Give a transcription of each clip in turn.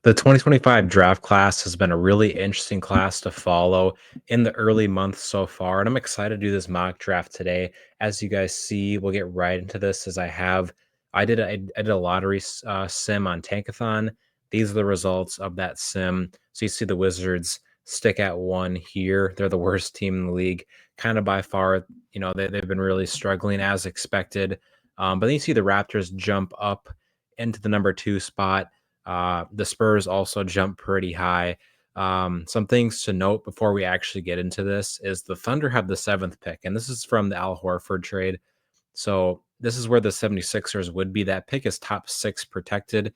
The 2025 draft class has been a really interesting class to follow in the early months so far, and I'm excited to do this mock draft today. As you guys see, we'll get right into this. As I did a lottery sim on Tankathon. These are the results of that sim. So you see the Wizards stick at one here. They're the worst team in the league, kind of by far. They've been really struggling as expected. But then you see the Raptors jump up into the number two spot. The Spurs also jump pretty high. Some things to note before we actually get into this is the Thunder have the seventh pick, and this is from the Al Horford trade. So this is where the 76ers would be. That pick is top six protected.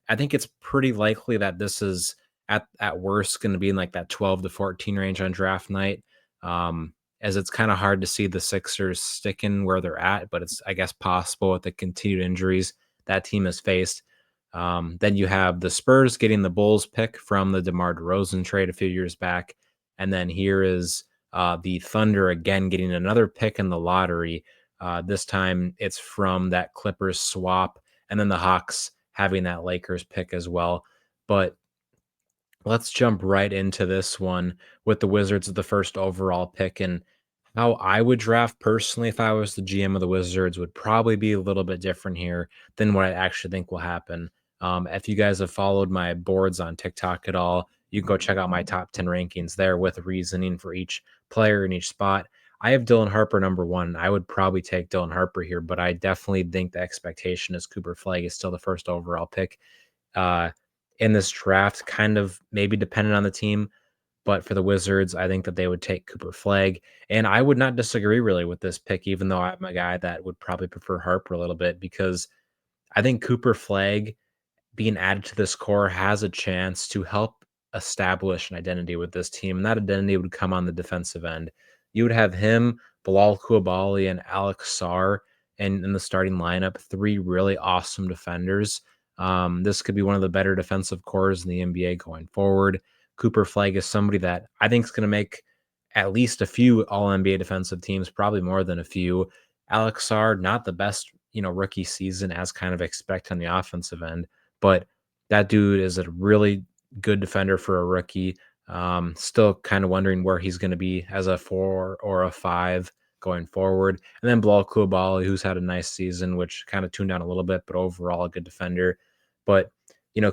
I think it's pretty likely that this is at worst going to be in like that 12 to 14 range on draft night. As it's kind of hard to see the Sixers sticking where they're at, but it's I guess possible with the continued injuries that team has faced. Then you have the Spurs getting the Bulls pick from the DeMar DeRozan trade a few years back. And then here is the Thunder again getting another pick in the lottery. This time it's from that Clippers swap. And then the Hawks having that Lakers pick as well. But let's jump right into this one with the Wizards of the first overall pick. And how I would draft personally if I was the GM of the Wizards would probably be a little bit different here than what I actually think will happen. If you guys have followed my boards on TikTok at all, you can go check out my top 10 rankings there with reasoning for each player in each spot. I have Dylan Harper number one. I would probably take Dylan Harper here, but I definitely think the expectation is Cooper Flag is still the first overall pick uh, in this draft, kind of maybe dependent on the team. But for the Wizards, I think that they would take Cooper Flag. And I would not disagree really with this pick, even though I'm a guy that would probably prefer Harper a little bit, because I think Cooper Flag being added to this core has a chance to help establish an identity with this team. And that identity would come on the defensive end. You would have him, Bilal Koulibaly, and Alex Sarr in the starting lineup, three really awesome defenders. This could be one of the better defensive cores in the NBA going forward. Cooper Flag is somebody that I think is going to make at least a few All NBA defensive teams, probably more than a few. Alex Sarr, not the best, rookie season as kind of expect on the offensive end, but that dude is a really good defender for a rookie. Still kind of wondering where he's going to be as a 4 or a 5 going forward. And then Bilal Koulibaly, who's had a nice season, which kind of tuned down a little bit, but overall a good defender. But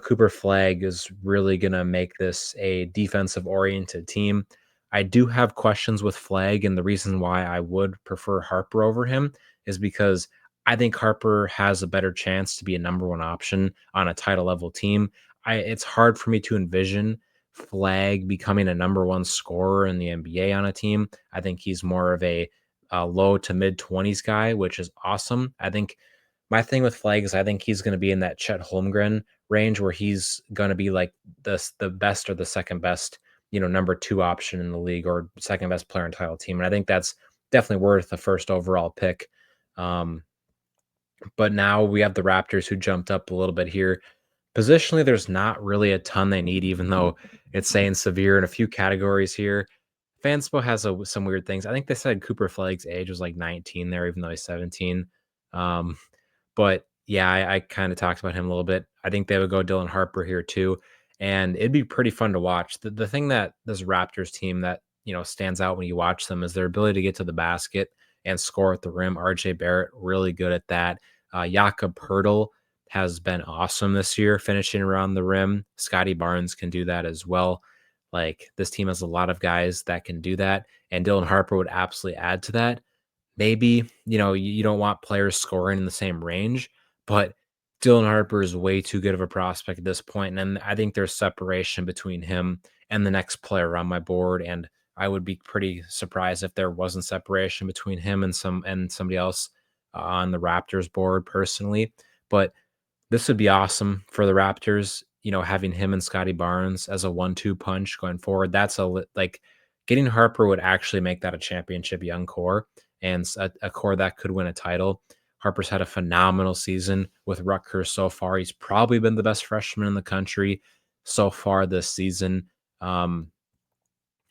Cooper Flag is really going to make this a defensive oriented team. I do have questions with Flag, and the reason why I would prefer Harper over him is because I think Harper has a better chance to be a number one option on a title level team. It's hard for me to envision Flag becoming a number one scorer in the NBA on a team. I think he's more of a low to mid 20s guy, which is awesome. I think my thing with Flag is I think he's going to be in that Chet Holmgren range where he's going to be like the best or the second best, number two option in the league or second best player in title team. And I think that's definitely worth the first overall pick. Um, but now we have the Raptors who jumped up a little bit here. Positionally, there's not really a ton they need, even though it's saying severe in a few categories here. Fanspo has some weird things. I think they said Cooper Flag's age was like 19 there, even though he's 17. Um, but yeah, I kind of talked about him a little bit. I think they would go Dylan Harper here too, and it'd be pretty fun to watch. The thing that this Raptors team that stands out when you watch them is their ability to get to the basket and score at the rim. RJ Barrett really good at that. Jakob Poeltl has been awesome this year, finishing around the rim. Scotty Barnes can do that as well. Like this team has a lot of guys that can do that, and Dylan Harper would absolutely add to that. Maybe, you don't want players scoring in the same range, but Dylan Harper is way too good of a prospect at this point, and I think there's separation between him and the next player on my board, and I would be pretty surprised if there wasn't separation between him and somebody else on the Raptors board personally. But this would be awesome for the Raptors, having him and Scotty Barnes as a 1-2 punch going forward. That's like getting Harper would actually make that a championship young core and a core that could win a title. Harper's had a phenomenal season with Rutgers so far. He's probably been the best freshman in the country so far this season. Um,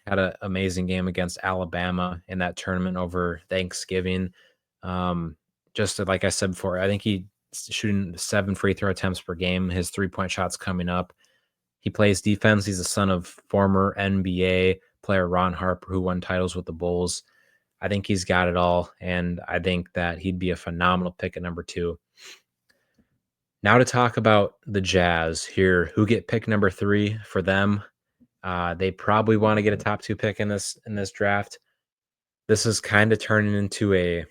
had an amazing game against Alabama in that tournament over Thanksgiving. Just like I said before, I think he's shooting 7 free throw attempts per game. His 3-point shots coming up. He plays defense. He's the son of former NBA player Ron Harper, who won titles with the Bulls. I think he's got it all, and I think that he'd be a phenomenal pick at number 2. Now to talk about the Jazz here, who get pick number 3 for them. They probably want to get a top 2 pick in this draft. This is kind of turning into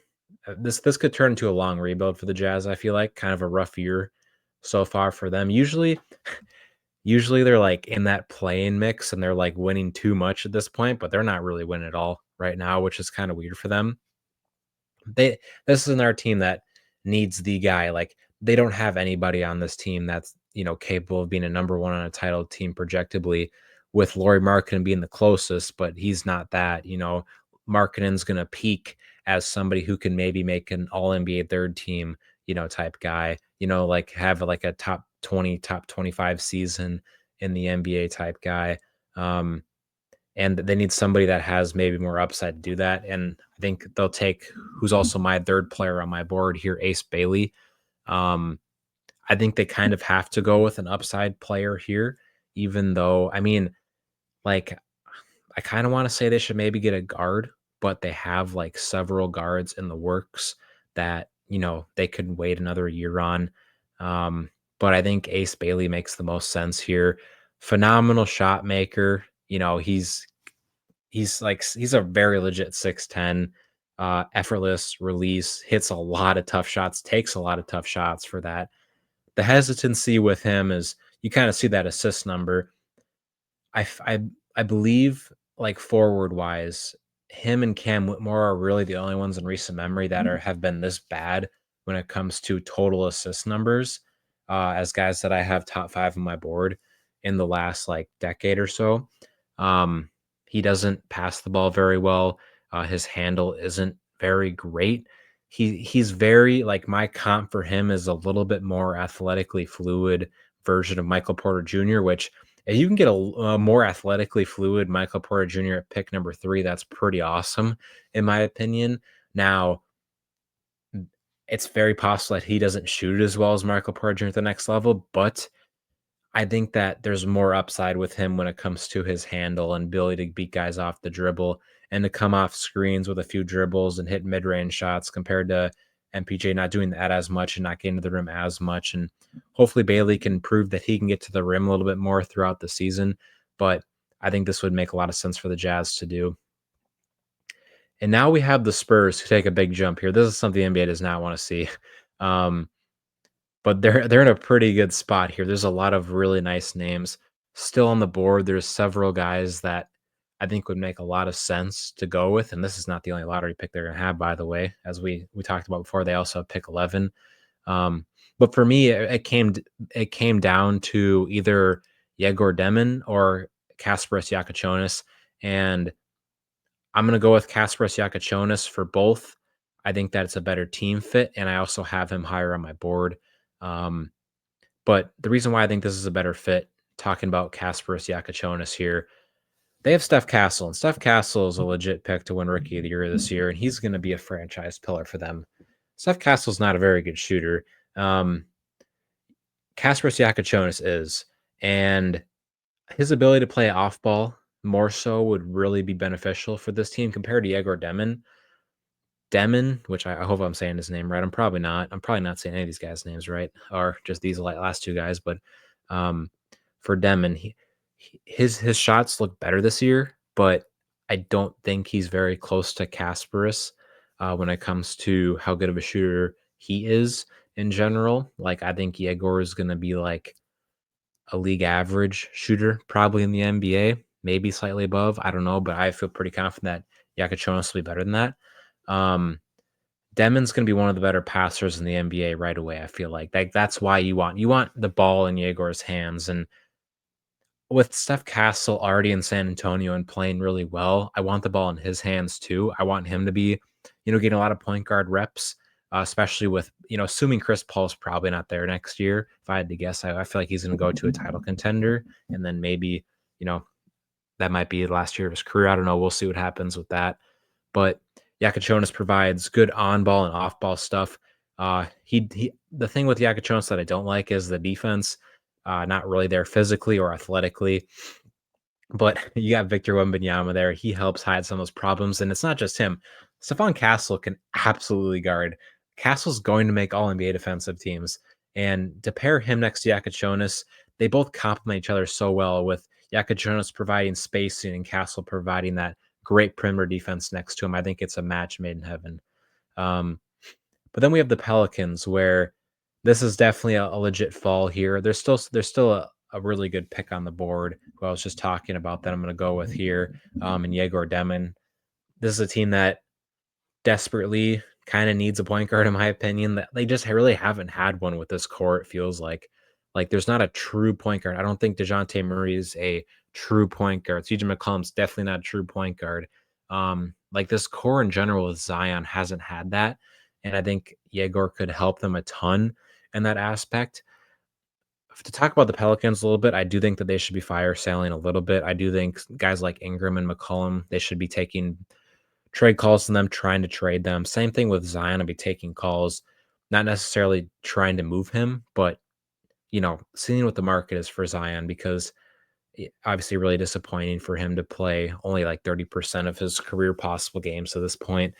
this could turn into a long rebuild for the Jazz. I feel like kind of a rough year so far for them. Usually they're like in that play-in mix and they're like winning too much at this point, but they're not really winning at all right now, which is kind of weird for them. This is another team that needs the guy. Like they don't have anybody on this team that's capable of being a number 1 on a title team projectably, with Lauri Markkanen being the closest, but he's not that. Markkanen's gonna peak as somebody who can maybe make an all NBA third team, type guy, like have like a top 20, top 25 season in the NBA type guy. And they need somebody that has maybe more upside to do that. And I think they'll take who's also my third player on my board here, Ace Bailey. Um, I think they kind of have to go with an upside player here, even though, I mean, like, I kind of want to say they should maybe get a guard, but they have like several guards in the works that, they could wait another year on. But I think Ace Bailey makes the most sense here. Phenomenal shot maker. He's a very legit 6'10", effortless release, hits a lot of tough shots, takes a lot of tough shots for that. The hesitancy with him is you kind of see that assist number. I believe like forward wise, him and Cam Whitmore are really the only ones in recent memory that have been this bad when it comes to total assist numbers, as guys that I have top 5 on my board in the last like decade or so. He doesn't pass the ball very well. His handle isn't very great. He's very like my comp for him is a little bit more athletically fluid version of Michael Porter Jr., which if you can get a more athletically fluid Michael Porter Jr. at pick number 3, that's pretty awesome, in my opinion. Now, it's very possible that he doesn't shoot as well as Michael Porter Jr. at the next level, but I think that there's more upside with him when it comes to his handle and ability to beat guys off the dribble and to come off screens with a few dribbles and hit mid-range shots compared to MPJ not doing that as much and not getting to the rim as much. And hopefully Bailey can prove that he can get to the rim a little bit more throughout the season. But I think this would make a lot of sense for the Jazz to do. And now we have the Spurs who take a big jump here. This is something the NBA does not want to see. But they're in a pretty good spot here. There's a lot of really nice names still on the board. There's several guys that I think would make a lot of sense to go with, and this is not the only lottery pick they're gonna have, by the way. As we talked about before, they also have pick 11. But for me, it came down to either Yegor Demon or Kasparas Yakachonis, and I'm gonna go with Kasparas Yakachonis for both. I think that it's a better team fit, and I also have him higher on my board. Um, but the reason why I think this is a better fit, talking about Kasparas Yakachonis here, they have Steph Castle, and Steph Castle is a legit pick to win Rookie of the Year this year, and he's going to be a franchise pillar for them. Steph Castle's not a very good shooter. Kasparas Yakachonis is, and his ability to play off ball more so would really be beneficial for this team compared to Yegor Demon. Demon, which I hope I'm saying his name right. I'm probably not. I'm probably not saying any of these guys' names right, or just these last 2 guys. But for Demon, his shots look better this year, but I don't think he's very close to Kasparas when it comes to how good of a shooter he is in general. Like I think Yegor is going to be like a league average shooter, probably in the NBA, maybe slightly above. I don't know, but I feel pretty confident that Yakachonis will be better than that. Demon's going to be one of the better passers in the NBA right away. I feel like that's why you want the ball in Yegor's hands. And with Steph Castle already in San Antonio and playing really well, I want the ball in his hands too. I want him to be, getting a lot of point guard reps, especially with, assuming Chris Paul's probably not there next year. If I had to guess, I feel like he's going to go to a title contender, and then maybe, that might be the last year of his career. I don't know. We'll see what happens with that. But Yakachonis provides good on-ball and off-ball stuff. The thing with Yakachonis that I don't like is the defense. not really there physically or athletically. But you got Victor Wembanyama there. He helps hide some of those problems, and it's not just him. Stephon Castle can absolutely guard. Castle's going to make all NBA defensive teams, and to pair him next to Yakachonis, they both complement each other so well. With Yakachonis providing spacing and Castle providing that great perimeter defense next to him, I think it's a match made in heaven. Um, but then we have the Pelicans, where this is definitely a legit fall here. There's still a really good pick on the board who I was just talking about that I'm going to go with here, and Yegor Demon. This is a team that desperately kind of needs a point guard, in my opinion. That they just really haven't had one with this core. It feels like there's not a true point guard. I don't think Dejounte Murray is a true point guard. CJ McCollum's definitely not a true point guard. Like this core in general with Zion hasn't had that, and I think Yegor could help them a ton in that aspect. To talk about the Pelicans a little bit, I do think that they should be fire sailing a little bit. I do think guys like Ingram and McCollum, they should be taking trade calls on them, trying to trade them. Same thing with Zion. I'll be taking calls, not necessarily trying to move him, but seeing what the market is for Zion, because obviously really disappointing for him to play only like 30% of his career possible games to this point.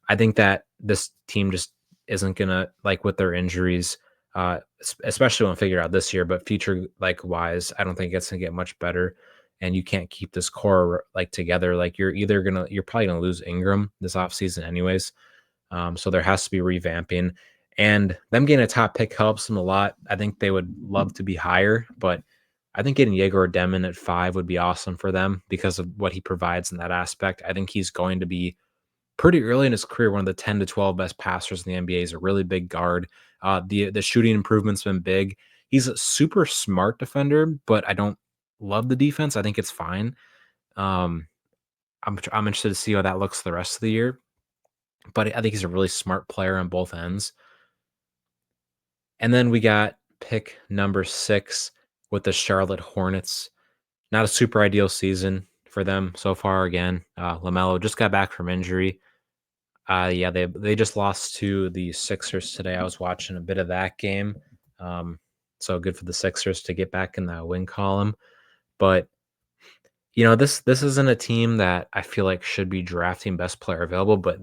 I think that this team just isn't gonna, like, with their injuries, especially when figured out this year, but future like wise, I don't think it's gonna get much better. And you can't keep this core like together. Like you're probably gonna lose Ingram this offseason anyways. So there has to be revamping. And them getting a top pick helps them a lot. I think they would love to be higher, but I think getting Yegor Demon at 5 would be awesome for them because of what he provides in that aspect. I think he's going to be pretty early in his career one of the 10 to 12 best passers in the NBA. He's a really big guard. The shooting improvement's been big. He's a super smart defender, but I don't love the defense. I think it's fine. Um, I'm interested to see how that looks the rest of the year. But I think he's a really smart player on both ends. And then we got pick number 6 with the Charlotte Hornets. Not a super ideal season for them so far. Again, LaMelo just got back from injury. Yeah, they just lost to the Sixers today. I was watching a bit of that game. So good for the Sixers to get back in that win column. But this isn't a team that I feel like should be drafting best player available, but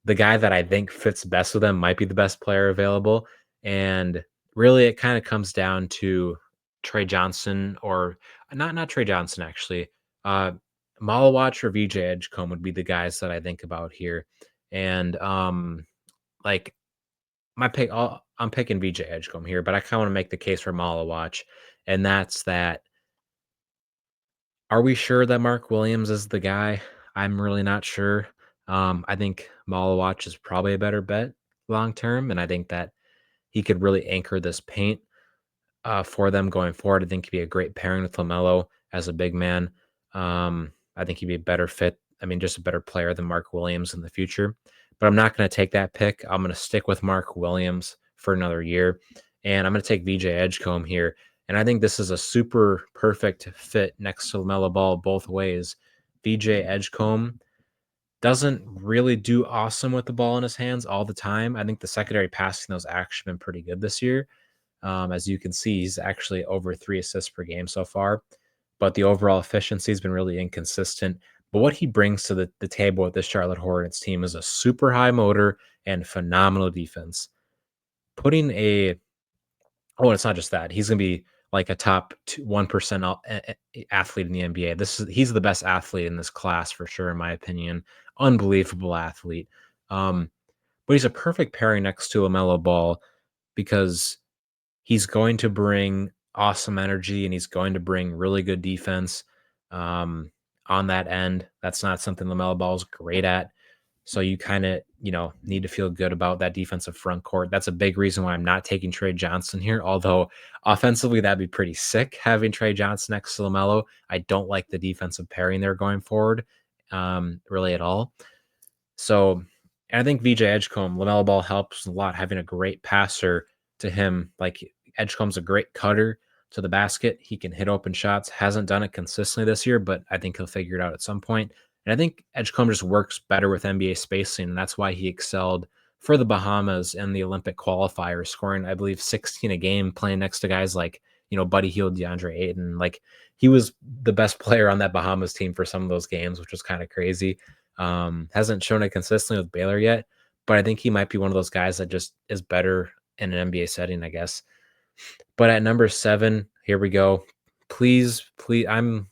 the guy that I think fits best with them might be the best player available. And really it kind of comes down to Trey Johnson, or not Trey Johnson actually. Uh Malawatch or VJ Edgecombe would be the guys that I think about here. And like my pick, I'm picking VJ Edgecombe here, but I kind of want to make the case for Malawatch, and that's that. Are we sure that Mark Williams is the guy? I'm really not sure. I think Malawatch is probably a better bet long term, and I think that he could really anchor this paint for them going forward. I think he'd be a great pairing with LaMelo as a big man. I think he'd be a better fit. I mean, just a better player than Mark Williams in the future. But I'm not going to take that pick. I'm going to stick with Mark Williams for another year. And I'm going to take VJ Edgecombe here. And I think this is a super perfect fit next to LaMelo Ball both ways. VJ Edgecombe doesn't really do awesome with the ball in his hands all the time. I think the secondary passing those actually been pretty good this year. As you can see, he's actually over 3 assists per game so far, but the overall efficiency has been really inconsistent. But what he brings to the table with this Charlotte Hornets team is a super high motor and phenomenal defense. Putting a Oh, it's not just that. He's going to be like a top 1% athlete in the NBA. He's the best athlete in this class for sure, in my opinion. Unbelievable athlete. But he's a perfect pairing next to LaMelo Ball because he's going to bring awesome energy and he's going to bring really good defense on that end. That's not something LaMelo Ball is great at. So you kind of, need to feel good about that defensive front court. That's a big reason why I'm not taking Trey Johnson here. Although offensively, that'd be pretty sick having Trey Johnson next to LaMelo. I don't like the defensive pairing there going forward, really at all. So I think VJ Edgecombe, LaMelo Ball helps a lot having a great passer to him. Like Edgecombe's a great cutter to the basket. He can hit open shots. Hasn't done it consistently this year, but I think he'll figure it out at some point. And I think Edgecombe just works better with NBA spacing, and that's why he excelled for the Bahamas in the Olympic qualifier, scoring, I believe, 16 a game, playing next to guys like Buddy Hield, DeAndre Ayton. Like he was the best player on that Bahamas team for some of those games, which was kind of crazy. Hasn't shown it consistently with Baylor yet, but I think he might be one of those guys that just is better in an NBA setting, I guess. But at number 7, here we go. Please, please, I'm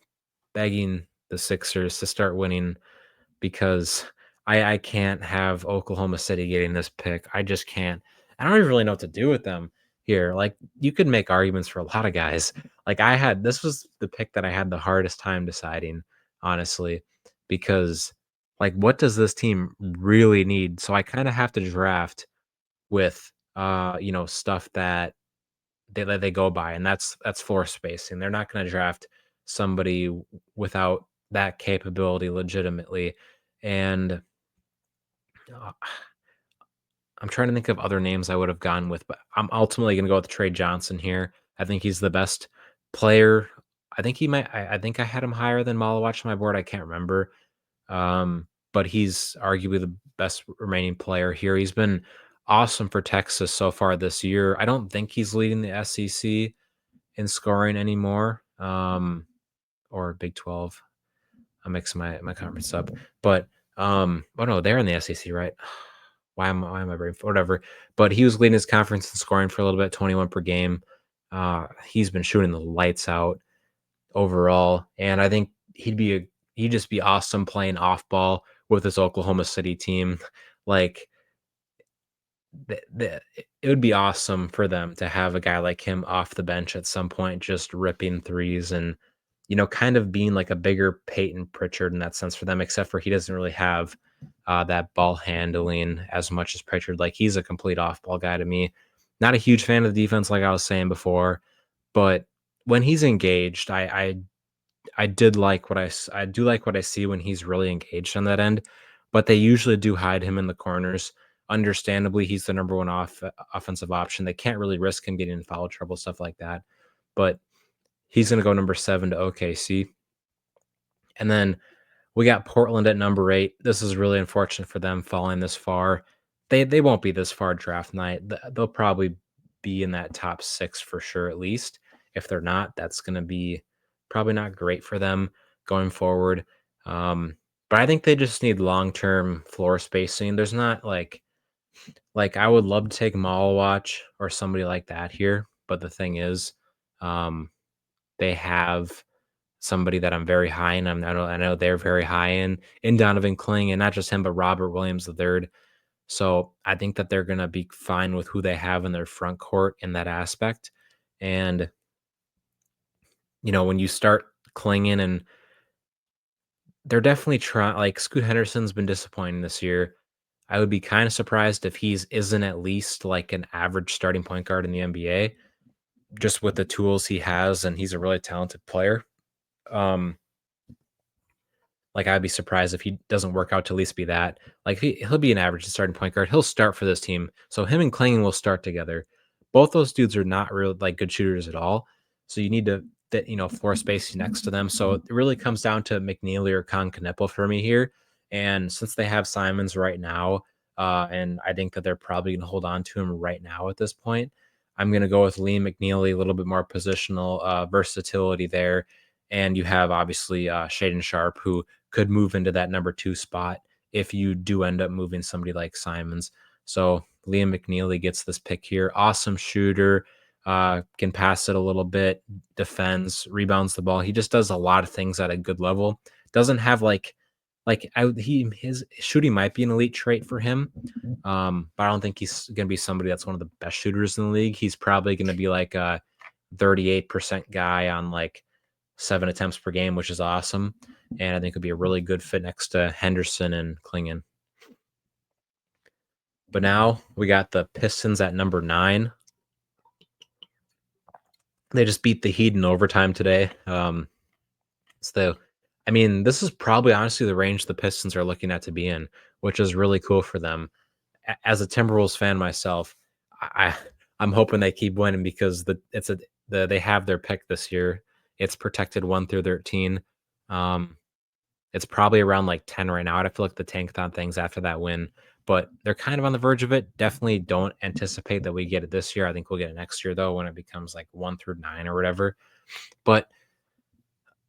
begging the Sixers to start winning because I can't have Oklahoma City getting this pick. I just can't. I don't even really know what to do with them here. Like you could make arguments for a lot of guys. Like this was the pick that I had the hardest time deciding, honestly, because like what does this team really need? So I kind of have to draft with stuff that they go by, and that's floor spacing. They're not going to draft somebody without that capability legitimately. And uh, I'm trying to think of other names I would have gone with, but I'm ultimately going to go with Trey Johnson here. I think he's the best player. I think he might. I think I had him higher than Malawach on my board. I can't remember, but he's arguably the best remaining player here. He's been awesome for Texas so far this year. I don't think he's leading the SEC in scoring anymore, or Big 12. I'm mixing my conference up, but oh no, they're in the SEC, right? Why am I brain whatever? But he was leading his conference in scoring for a little bit, 21 per game. He's been shooting the lights out overall, and I think he'd just be awesome playing off ball with this Oklahoma City team. Like it would be awesome for them to have a guy like him off the bench at some point, just ripping threes and, kind of being like a bigger Peyton Pritchard in that sense for them, except for he doesn't really have that ball handling as much as Pritchard. Like he's a complete off ball guy to me. Not a huge fan of the defense, like I was saying before, but when he's engaged, I did like I do like what I see when he's really engaged on that end, but they usually do hide him in the corners. Understandably, he's the number one offensive option. They can't really risk him getting in foul trouble, stuff like that. But he's going to go number 7 to OKC. And then we got Portland at number 8. This is really unfortunate for them falling this far. They won't be this far draft night. They'll probably be in that top 6 for sure, at least. If they're not, that's going to be probably not great for them going forward. But I think they just need long-term floor spacing. There's not like I would love to take Malawach or somebody like that here, but the thing is, um, they have somebody that I'm very high in. I know they're very high in Donovan Kling, and not just him, but Robert Williams III. So I think that they're gonna be fine with who they have in their front court in that aspect. And when you start clinging, and they're definitely trying. Like Scoot Henderson's been disappointing this year. I would be kind of surprised if he's isn't at least like an average starting point guard in the NBA, just with the tools he has, and he's a really talented player. Um, Like, I'd be surprised if he doesn't work out to at least be that. Like, he'll be an average starting point guard. He'll start for this team. So him and Klingon will start together. Both those dudes are not real like good shooters at all. So you need to fit, floor spacing next to them. So it really comes down to McNeely or Con Kneppel for me here. And since they have Simons right now, and I think that they're probably going to hold on to him right now at this point, I'm going to go with Liam McNeely, a little bit more positional versatility there. And you have obviously Shaden Sharp, who could move into that number 2 spot if you do end up moving somebody like Simons. So Liam McNeely gets this pick here. Awesome shooter, can pass it a little bit, defends, rebounds the ball. He just does a lot of things at a good level. Doesn't have his shooting might be an elite trait for him, but I don't think he's going to be somebody that's one of the best shooters in the league. He's probably going to be like a 38% guy on like 7 attempts per game, which is awesome. And I think it'd be a really good fit next to Henderson and Klingon. But now we got the Pistons at number 9. They just beat the Heat in overtime today. This is probably honestly the range the Pistons are looking at to be in, which is really cool for them. As a Timberwolves fan myself, I'm hoping they keep winning because they have their pick this year. It's protected 1 through 13. It's probably around like 10 right now. I feel like the tankathon things after that win but they're kind of on the verge of it. Definitely don't anticipate that we get it this year. I think we'll get it next year though when it becomes like 1 through 9 or whatever. But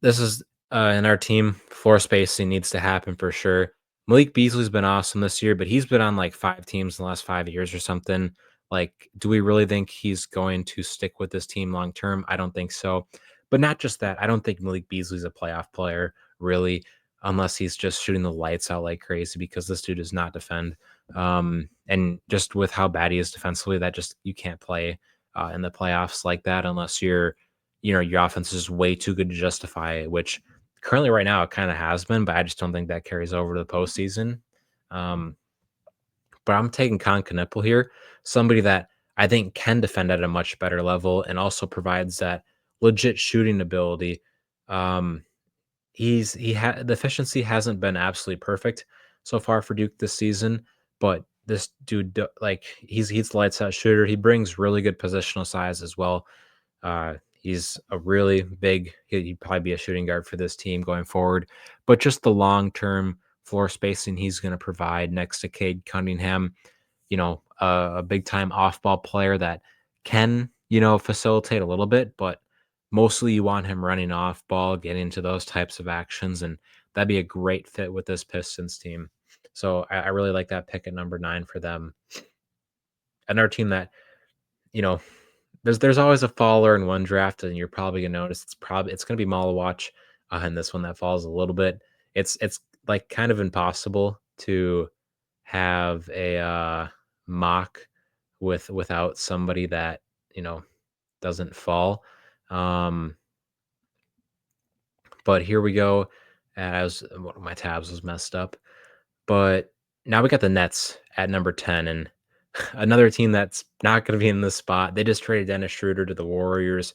this is in our team, floor spacing needs to happen for sure. Malik Beasley's been awesome this year, but he's been on like 5 teams in the last 5 years or something. Like, do we really think he's going to stick with this team long term? I don't think so. But not just that, I don't think Malik Beasley's a playoff player, really, unless he's just shooting the lights out like crazy because this dude does not defend. And just with how bad he is defensively, that just you can't play in the playoffs like that unless your offense is way too good to justify it, which currently right now it kind of has been, but I just don't think that carries over to the postseason. Um, but I'm taking Con Knipple here, somebody that I think can defend at a much better level and also provides that legit shooting ability. Um, the efficiency hasn't been absolutely perfect so far for Duke this season, but this dude like he's lights out shooter. He brings really good positional size as well. He's a really big, he'd probably be a shooting guard for this team going forward. But just the long term floor spacing he's going to provide next to Cade Cunningham, a big time off ball player that can, facilitate a little bit, but mostly you want him running off ball, getting into those types of actions. And that'd be a great fit with this Pistons team. So I really like that pick at number 9 for them. Another team that, you know, there's always a faller in one draft, and you're probably gonna notice it's gonna be Malawatch in this one that falls a little bit. It's like kind of impossible to have a mock without somebody that doesn't fall. Um, but here we go. As one of my tabs was messed up, but now we got the Nets at number 10, and another team that's not going to be in this spot. They just traded Dennis Schroeder to the Warriors.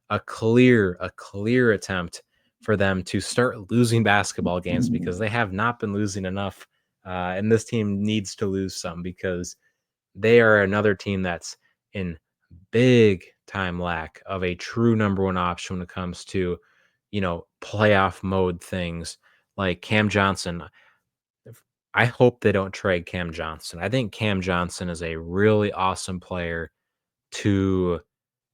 A clear attempt for them to start losing basketball games because they have not been losing enough. And this team needs to lose some because they are another team that's in big time lack of a true number one option when it comes to, playoff mode things like Cam Johnson. I hope they don't trade Cam Johnson. I think Cam Johnson is a really awesome player to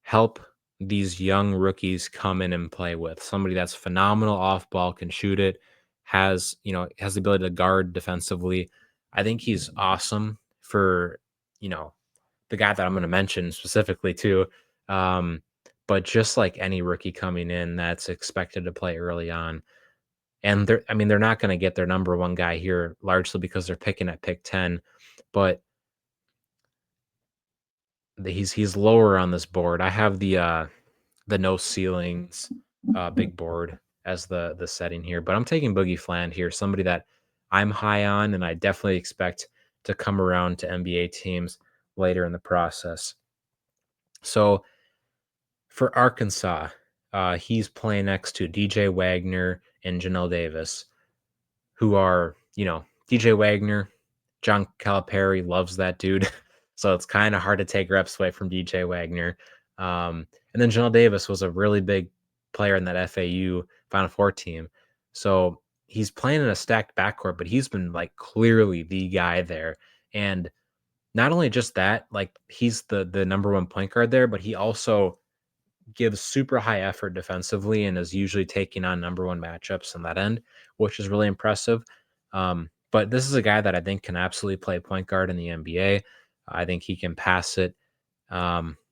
help these young rookies come in and play with. Somebody that's phenomenal off ball, can shoot it, has the ability to guard defensively. I think he's awesome for, you know, the guy that I'm going to mention specifically too. Um, but just like any rookie coming in that's expected to play early on, and they're not going to get their number one guy here largely because they're picking at pick 10, but he's lower on this board. I have the no ceilings big board as the setting here, but I'm taking Boogie Fland here, somebody that I'm high on and I definitely expect to come around to NBA teams later in the process. So for Arkansas, he's playing next to DJ Wagner and Janelle Davis, who are, DJ Wagner, John Calipari loves that dude. So it's kind of hard to take reps away from DJ Wagner. And then Janelle Davis was a really big player in that FAU Final Four team. So he's playing in a stacked backcourt, but he's been like clearly the guy there. And not only just that, like he's the number one point guard there, but he also gives super high effort defensively and is usually taking on number one matchups on that end, which is really impressive. But this is a guy that I think can absolutely play point guard in the NBA. I think he can pass it.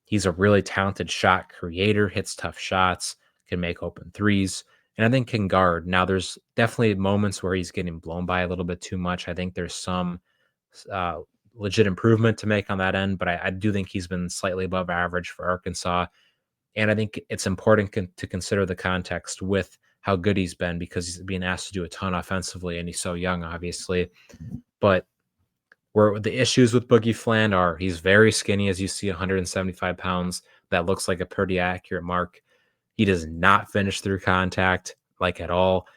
He's a really talented shot creator, hits tough shots, can make open threes, and I think can guard. Now, there's definitely moments where he's getting blown by a little bit too much. I think there's some uh, legit improvement to make on that end, but I do think he's been slightly above average for Arkansas. And I think it's important to consider the context with how good he's been because he's being asked to do a ton offensively and he's so young, obviously. But where the issues with Boogie Fland are he's very skinny, as you see, 175 pounds. That looks like a pretty accurate mark. He does not finish through contact like at all.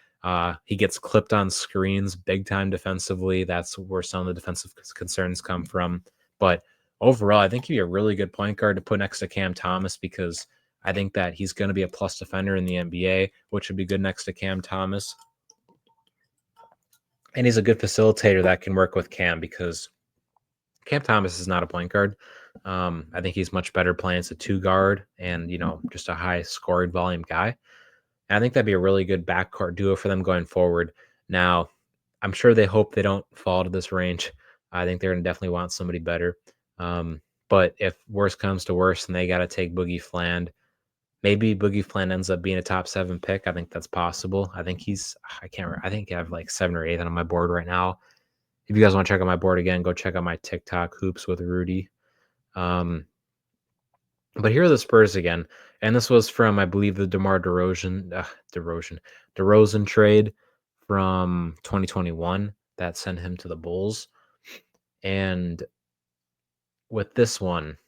He gets clipped on screens big time defensively. That's where some of the defensive concerns come from. But overall, I think he'd be a really good point guard to put next to Cam Thomas because I think that he's going to be a plus defender in the NBA, which would be good next to Cam Thomas. And he's a good facilitator that can work with Cam because Cam Thomas is not a point guard. I think he's much better playing as a two guard and, just a high scoring volume guy. And I think that'd be a really good backcourt duo for them going forward. Now, I'm sure they hope they don't fall to this range. I think they're going to definitely want somebody better. But if worse comes to worse and they got to take Boogie Fland, maybe Boogie Fland ends up being a top 7 pick. I think that's possible. I think I can't remember. I think I have like 7 or 8 on my board right now. If you guys want to check out my board again, go check out my TikTok Hoops with Rudy. But here are the Spurs again, and this was from, I believe, the DeRozan trade from 2021 that sent him to the Bulls. And with this one,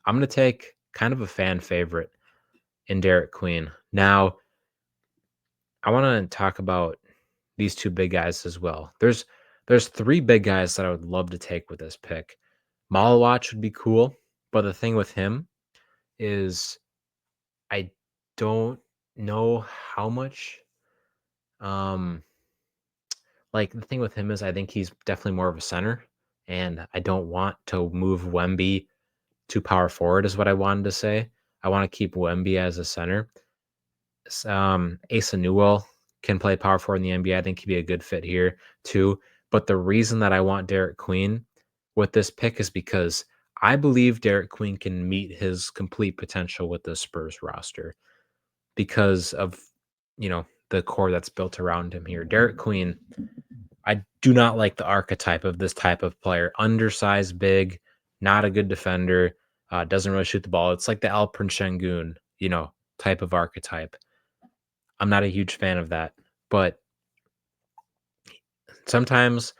I'm going to take kind of a fan favorite in Derek Queen. Now, I want to talk about these two big guys as well. There's 3 big guys that I would love to take with this pick. Malawach would be cool, but the thing with him is I don't know how much. Like the thing with him is I think he's definitely more of a center, and I don't want to move Wemby to power forward. Is what I wanted to say. I want to keep Wemby as a center. Asa Newell can play power forward in the NBA. I think he'd be a good fit here too. But the reason that I want Derek Queen with this pick is because I believe Derek Queen can meet his complete potential with the Spurs roster because of, the core that's built around him here. Derek Queen, I do not like the archetype of this type of player. Undersized, big, not a good defender, doesn't really shoot the ball. It's like the Alperen Şengün, type of archetype. I'm not a huge fan of that, but sometimes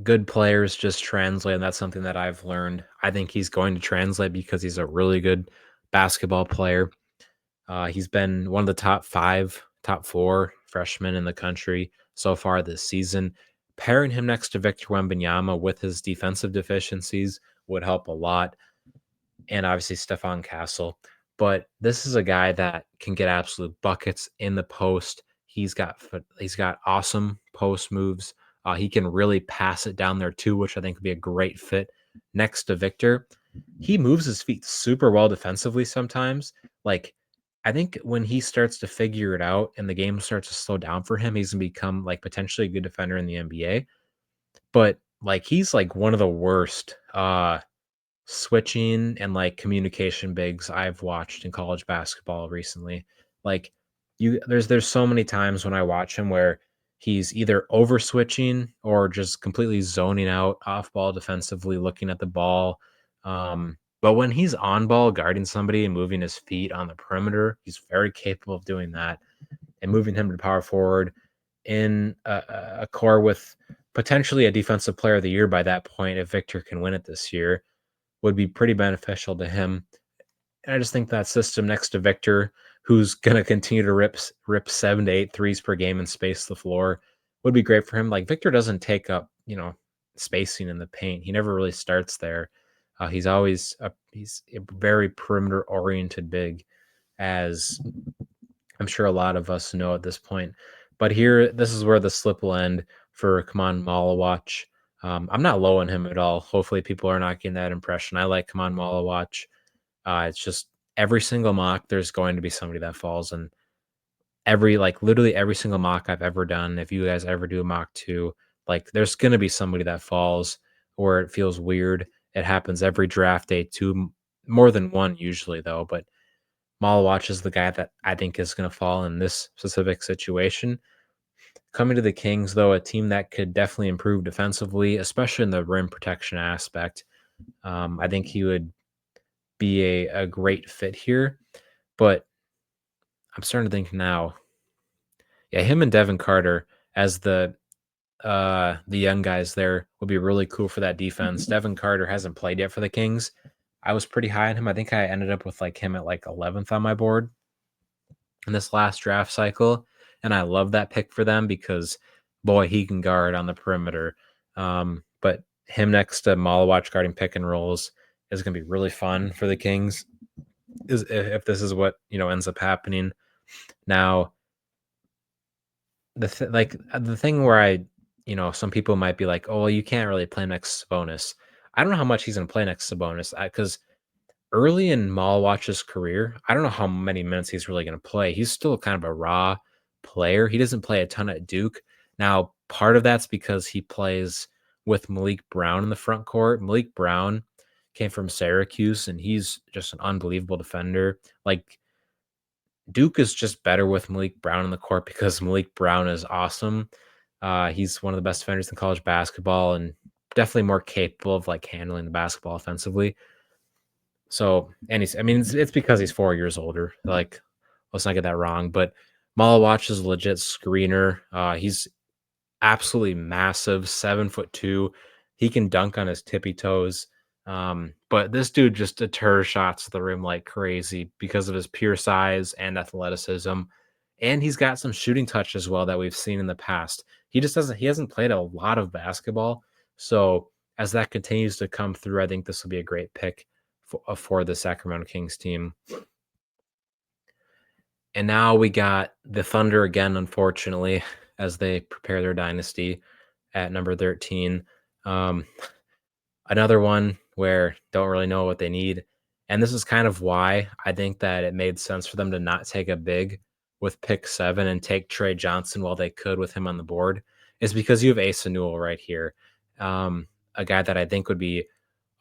good players just translate, and that's something that I've learned. I think he's going to translate because he's a really good basketball player. He's been one of the top 4 freshmen in the country so far this season. Pairing him next to Victor Wembanyama with his defensive deficiencies would help a lot, and obviously Stephon Castle. But this is a guy that can get absolute buckets in the post. He's got awesome post moves. He can really pass it down there too, which I think would be a great fit next to Victor. He moves his feet super well defensively sometimes. Like, I think when he starts to figure it out and the game starts to slow down for him, he's gonna become like potentially a good defender in the NBA. But like he's like one of the worst switching and like communication bigs I've watched in college basketball recently. Like there's so many times when I watch him where he's either over switching or just completely zoning out off ball defensively, looking at the ball. But when he's on ball guarding somebody and moving his feet on the perimeter, he's very capable of doing that and moving him to power forward in a core with potentially a defensive player of the year by that point if Victor can win it this year would be pretty beneficial to him. And I just think that system next to Victor, who's going to continue to rip 7 to 8 threes per game and space the floor, would be great for him. Like Victor doesn't take up, spacing in the paint. He never really starts there. He's a very perimeter oriented big, as I'm sure a lot of us know at this point. But here, this is where the slip will end for Kaman Malawach. I'm not low on him at all. Hopefully, people are not getting that impression. I like Kaman Malawach. It's just every single mock, there's going to be somebody that falls, and literally every single mock I've ever done. If you guys ever do a mock too, like there's going to be somebody that falls, or it feels weird. It happens every draft day too, more than one usually though. But Malawach is the guy that I think is going to fall in this specific situation. Coming to the Kings, though, a team that could definitely improve defensively, especially in the rim protection aspect. I think he would be a great fit here. But I'm starting to think now, yeah, him and Devin Carter as the young guys there would be really cool for that defense. Devin Carter hasn't played yet for the Kings. I was pretty high on him. I think I ended up with like him at like 11th on my board in this last draft cycle. And I love that pick for them because, boy, he can guard on the perimeter. But him next to Malawach guarding pick and rolls is going to be really fun for the Kings. If this is what ends up happening. Now, the thing where some people might be like, oh, well, you can't really play next bonus. I don't know how much he's going to play next to Sabonis because early in Malwatch's career, I don't know how many minutes he's really going to play. He's still kind of a raw player. He doesn't play a ton at Duke. Now, part of that's because he plays with Malik Brown in the front court. Malik Brown came from Syracuse, and he's just an unbelievable defender. Like, Duke is just better with Malik Brown in the court because Malik Brown is awesome. He's one of the best defenders in college basketball and definitely more capable of like handling the basketball offensively. So, and I mean, it's because he's 4 years older. Like, let's not get that wrong. But Malawatch is a legit screener. He's absolutely massive, 7'2". He can dunk on his tippy toes. But this dude just deters shots to the rim like crazy because of his pure size and athleticism. And he's got some shooting touch as well that we've seen in the past. He hasn't played a lot of basketball. So as that continues to come through, I think this will be a great pick for the Sacramento Kings team. And now we got the Thunder again, unfortunately, as they prepare their dynasty at number 13. Um, Another one where don't really know what they need. And this is kind of why I think that it made sense for them to not take a big with pick 7 and take Trey Johnson while they could with him on the board, is because you have Asa Newell right here. A guy that I think would be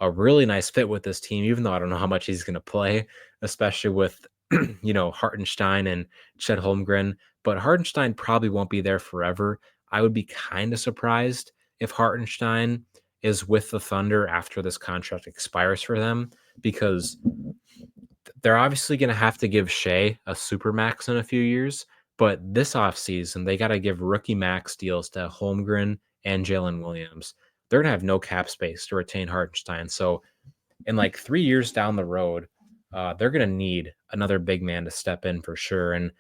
a really nice fit with this team, even though I don't know how much he's going to play, especially with, Hartenstein and Chet Holmgren. But Hartenstein probably won't be there forever. I would be kind of surprised if Hartenstein is with the Thunder after this contract expires for them, because they're obviously going to have to give Shea a super max in a few years. But this offseason, they got to give rookie max deals to Holmgren and Jalen Williams. They're going to have no cap space to retain Hartenstein. So in like 3 years down the road, they're going to need another big man to step in for sure. And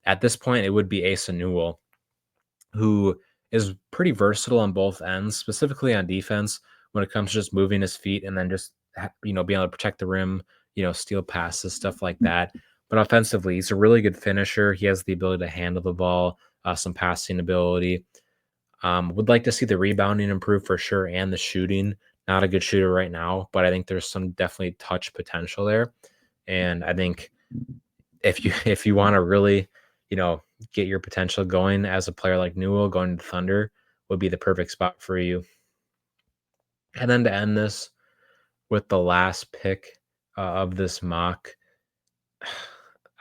at this point, it would be Asa Newell, who is pretty versatile on both ends, specifically on defense when it comes to just moving his feet and then just, being able to protect the rim, steal passes, stuff like that. But offensively, he's a really good finisher. He has the ability to handle the ball, some passing ability. Would like to see the rebounding improve for sure and the shooting. Not a good shooter right now, but I think there's some definitely touch potential there. And I think if you want to really, get your potential going as a player like Newell, going to Thunder would be the perfect spot for you. And then to end this with the last pick of this mock,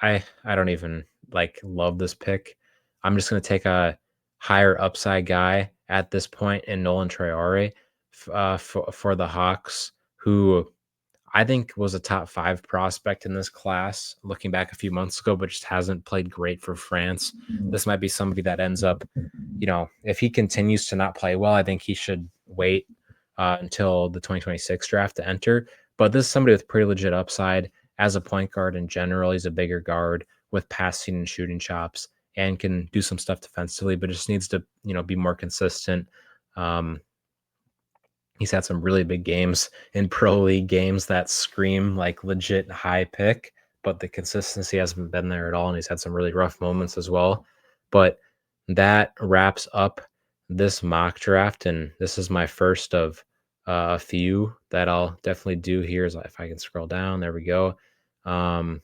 I don't even like love this pick. I'm just going to take a higher upside guy at this point in Nolan Traore for the Hawks, who I think was a top 5 prospect in this class looking back a few months ago, but just hasn't played great for France. This might be somebody that ends up, if he continues to not play well, I think he should wait until the 2026 draft to enter. But this is somebody with pretty legit upside as a point guard in general. He's a bigger guard with passing and shooting chops and can do some stuff defensively, but just needs to, be more consistent. He's had some really big games in pro league games that scream like legit high pick, but the consistency hasn't been there at all. And he's had some really rough moments as well. But that wraps up this mock draft. And this is my first of a few that I'll definitely do here. Is if I can scroll down, there we go. You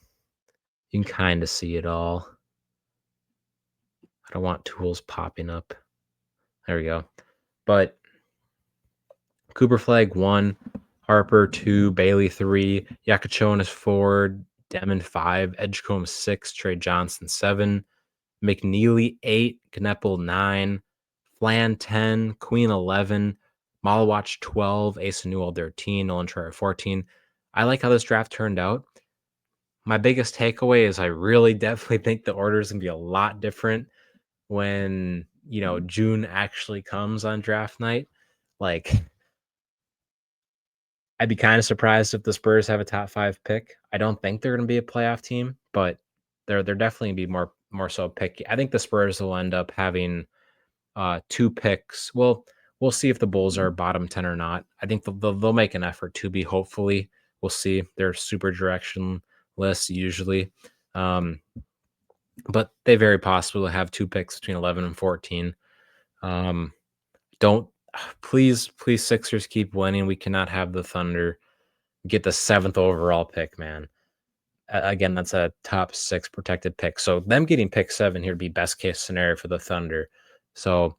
can kind of see it all. I don't want tools popping up. There we go. But Cooper Flag 1, Harper 2, Bailey 3, Yakachonis 4, Demon 5, Edgecombe 6, Trey Johnson 7, McNeely 8, Kneppel 9, Flan 10, Queen 11, Malawatch 12, Asa Newell 13, Nolan Traore 14. I like how this draft turned out. My biggest takeaway is I really definitely think the order is going to be a lot different when, June actually comes on draft night. Like, I'd be kind of surprised if the Spurs have a top 5 pick. I don't think they're going to be a playoff team, but they're definitely be more so picky. I think the Spurs will end up having 2 picks. Well, we'll see if the Bulls are bottom 10 or not. I think they'll make an effort to be. Hopefully, we'll see. They're super directionless usually, but they very possibly will have 2 picks between 11 and 14. Don't Please, please, Sixers keep winning. We cannot have the Thunder get the 7th overall pick, man. Again, that's a top 6 protected pick. So them getting pick 7 here would be best case scenario for the Thunder. So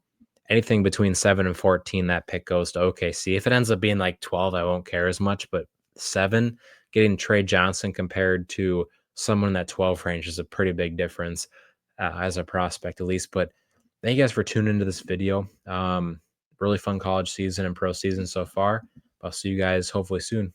anything between 7 and 14, that pick goes to OKC. If it ends up being like 12, I won't care as much. But 7, getting Trey Johnson compared to someone in that 12 range is a pretty big difference as a prospect, at least. But thank you guys for tuning into this video. Really fun college season and pro season so far. I'll see you guys hopefully soon.